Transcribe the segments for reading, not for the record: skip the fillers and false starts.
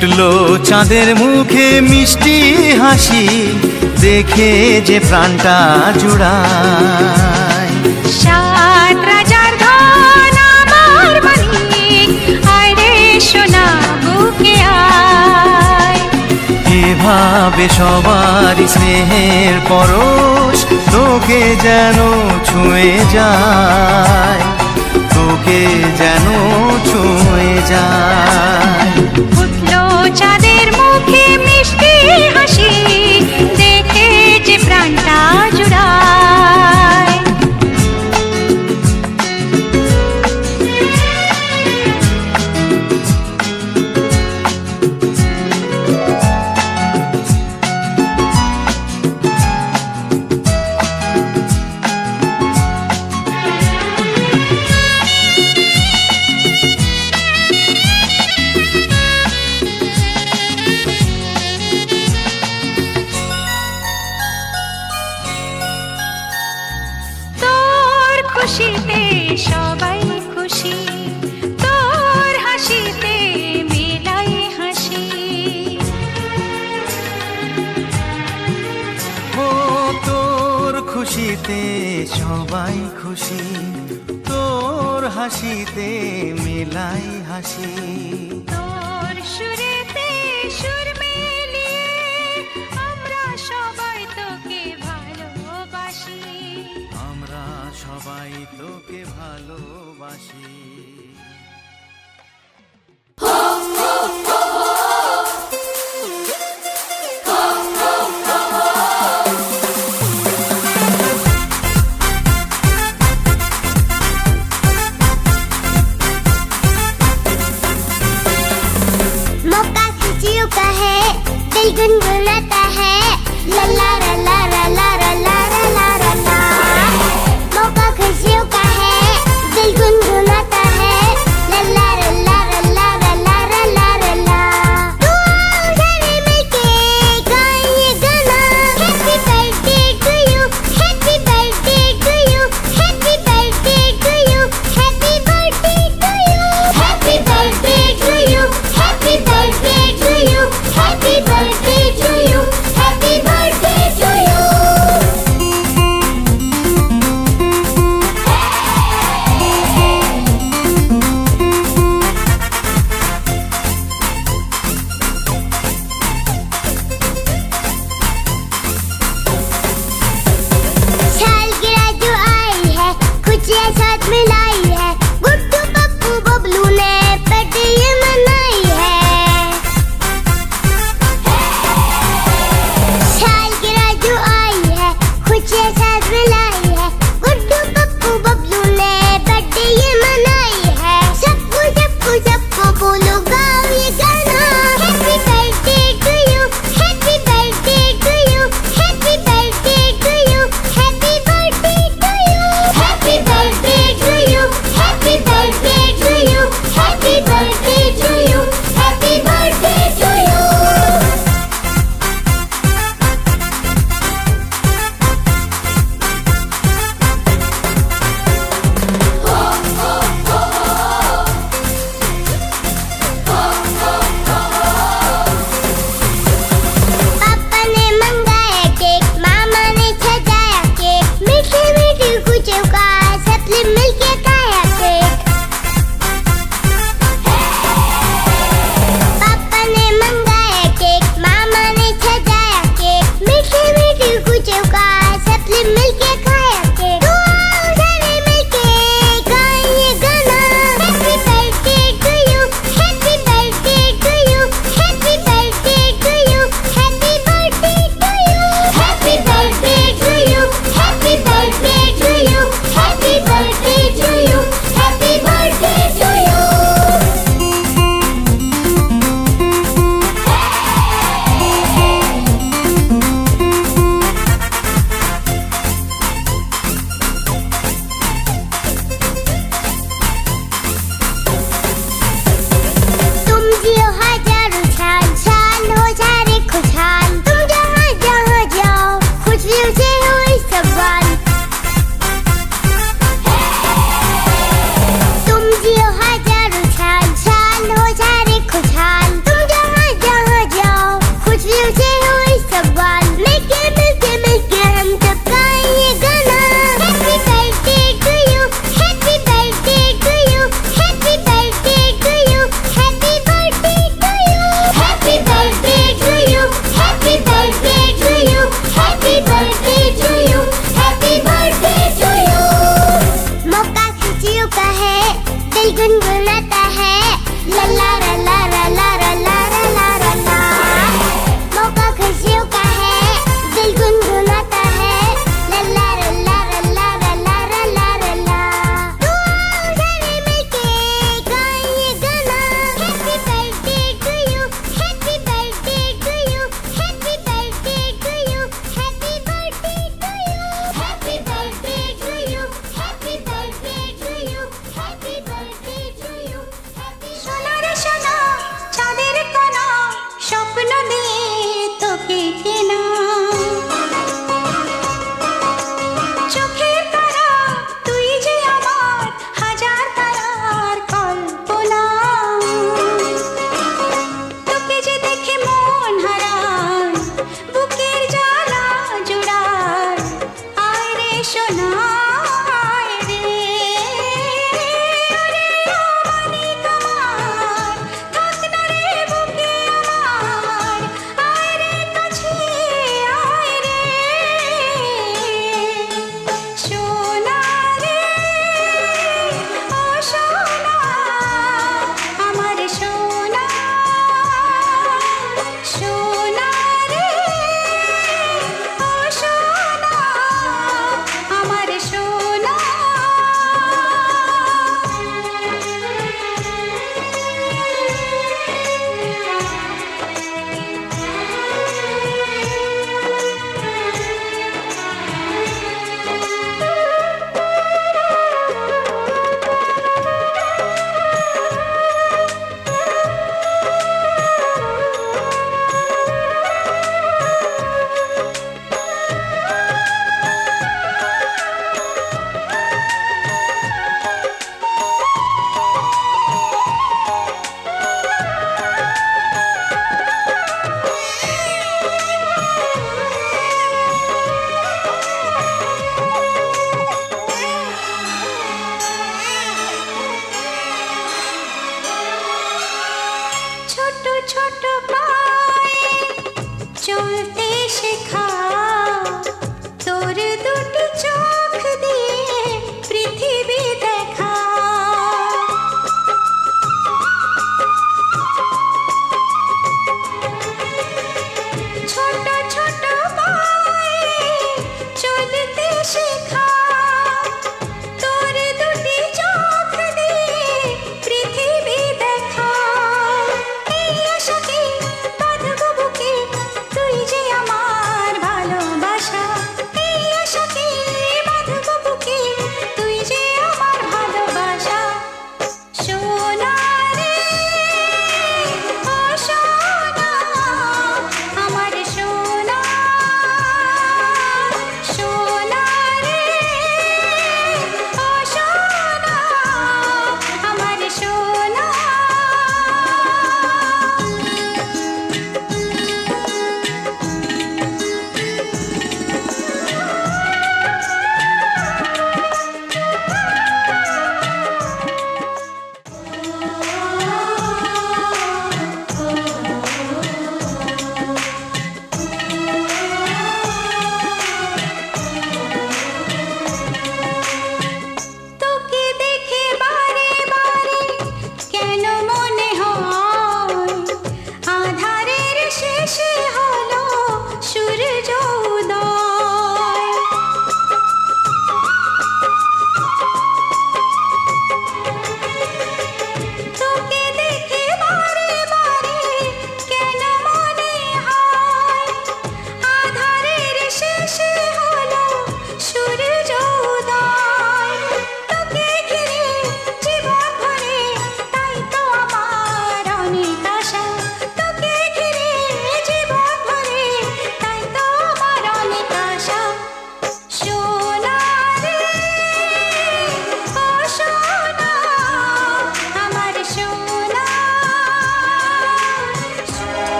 ফুটলো চাঁদের মুখে মিষ্টি হাসি, দেখে যে প্রাণটা জুড়ায়। সাত রাজার ধন আমার মানিক, আয় রে সোনা বুকে আয়। এভাবে সবার স্নেহের পরশ তোকে যেন ছুঁয়ে যায়, তোকে যেন ছুঁয়ে যায়। ফুটলো চাঁদের মুখে মিষ্টি হাসি, দেখে যে প্রাণটা জুড়ায়। খুশিতে সবাই খুশি, তোর হাসিতে মেলাই হাসি। ও তোর খুশিতে সবাই খুশি, তোর হাসিতে মেলাই হাসি। তোর সুরেতে সুর মিলিয়ে আমরা সবাই তোকে ভালোবাসি, আমরা সবাই তোকে ভালোবাসি। मौका खुशियों का है, दिल गुनगुनाता है, ला ला ला ला ला ला ला ला ला ला ला। मौका खुशियों का है, दिल गुनगुनाता है, ला ला ला ला ला ला ला ला ला ला ला। तू आओ सारे मिलके गाएं ये गाना। Happy birthday to you, happy birthday to you, happy birthday to you, happy birthday to you, happy birthday to you, happy birthday to you, happy birthday to you. दिल गुनगुनाता है ला ला ला ला ला ला ला ला ला ला ला। मौका खुशियों का है दिल गुनगुनाता है ला ला ला ला ला ला ला ला ला ला ला। तू आओ जाने मिलके गाएं ये गाना। Happy birthday to you, happy birthday to you, happy birthday to you, happy birthday to you, happy birthday to you, happy birthday to you, happy birthday to you. সোনা রে সোনা চাঁদের কণা স্বপ্ন দিয়ে তোকে কেনা চোখের তারা তুই যে আমার হাজার তারার কল্পনা তোকে যে দেখে মন হারায় বুকের জ্বালা জুড়ায় আয় রে সোনা আয় রে ওরে অমানিক আমার থাক না রে বুকে আমার আয় রে কাছে আয় রে সোনা রে ও সোনা আমার সোনা সোনা রে ও সোনা আমার সোনা। ছোট ছোট পায়ে চলতে শেখা তোর দুটি চোখ দিয়ে পৃথিবী দেখা ছোট ছোট পায়ে চলতে শেখা তোর দুটি চোখ দিয়ে পৃথিবী দেখা এই আশাকে বাঁধবো বুকে তুই যে আমার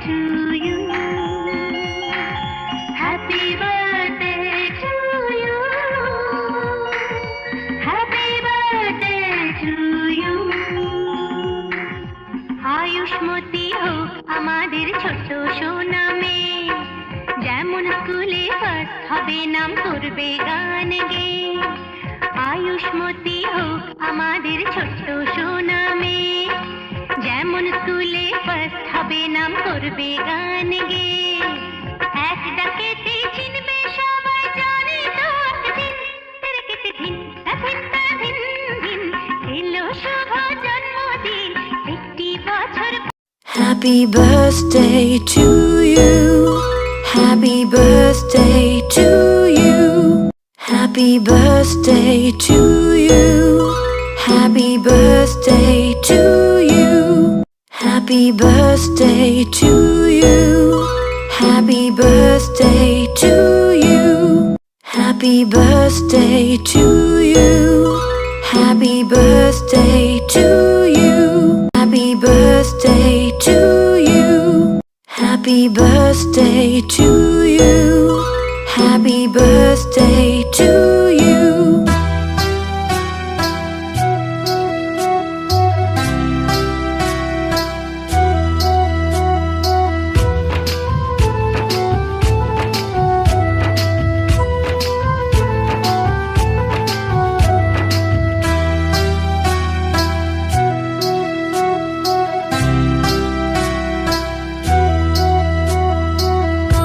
to you. Happy birthday to you. Happy birthday to you. Ayushmati হোক আমাদের ছোট সোনা মেয়ে, যেমন স্কুলে ফার্স্ট হবে নাম করবে গান গেয়ে। আয়ুষ্মতী হোক আমাদের ছোট্ট সোনা মেয়ে, যেমন স্কুলে ফার্স্ট হবে নাম করবে গান গেয়ে। এক ডাকেতে চিনবে সবাই, জানে তো একদিন তেরেকেতে ধিন ধিন ধিন ধিন এলো শুভ জন্মদিন, একটি বছর। Happy birthday to you. Happy birthday to you. Happy birthday to you. Happy birthday to you. Happy birthday to you. Happy birthday to you. Happy birthday to you. Happy birthday to you. Happy birthday to you. Happy birthday to you. Happy birthday to you.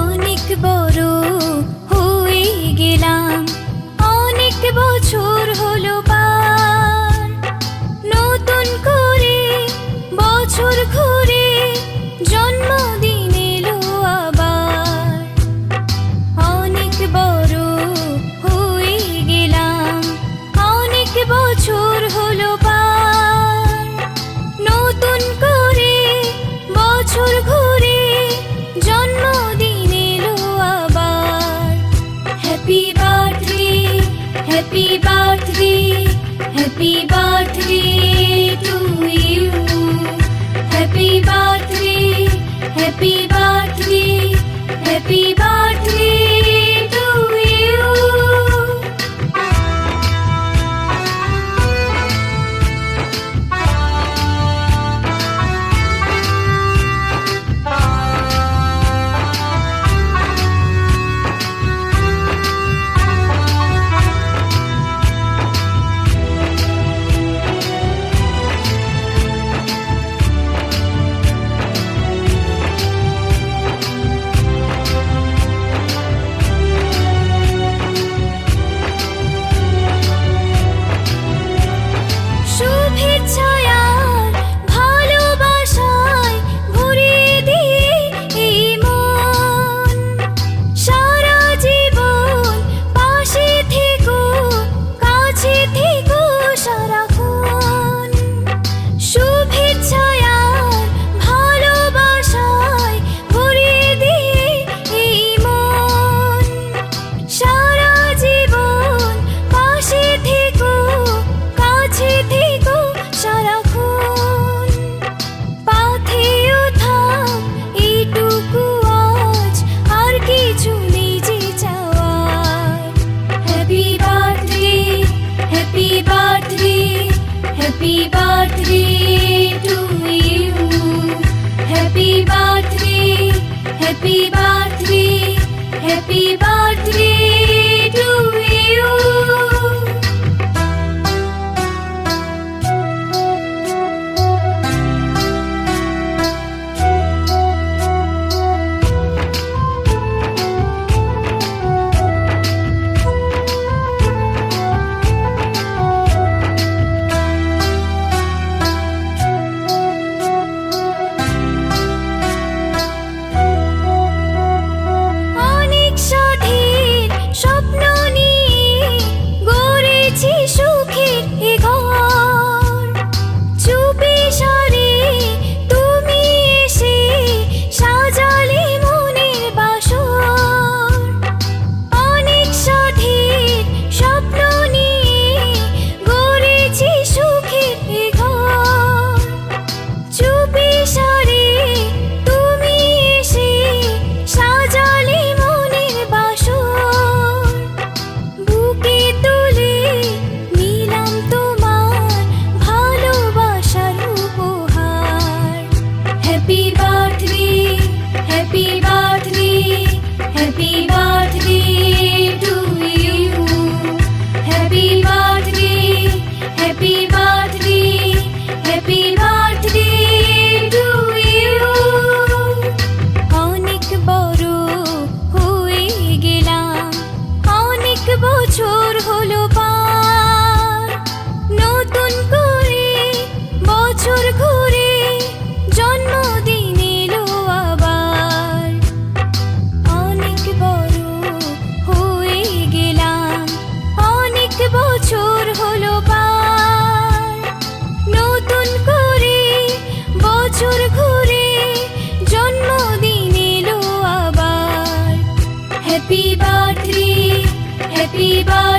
অনেক বড় হয়ে গেলাম, অনেক বছর হলো পার, নতুন করে বছর ঘুরে জন্মদিন এলো আবার। অনেক বড় হয়ে গেলাম, অনেক বছর হলো পার, নতুন করে বছর ঘুরে জন্মদিন এলো আবার। Happy birthday, happy birthday, happy birthday to you. Happy birthday, happy birthday, happy birthday to you. শুভেচ্ছায় আর ভালোবাসায় ভরিয়ে দিয়ে এই মন, সারা জীবন পাশে থেকো, কাছে থেকো সারাক্ষণ। শুভেচ্ছায় আর ভালোবাসায় ভরিয়ে দিয়ে এই মন, সারা জীবন পাশে থেকো, কাছে থেকো সারাক্ষণ। পাথেও থাক এইটুকু আজ, আর কিছু নিজে চাওয়ার। Happy birthday, happy birthday, happy birthday to you. Happy birthday, happy birthday, happy birthday to you. অনেক সাথীর বছর ঘুরে জন্মদিন এলো আবার। Happy birthday, happy birthday.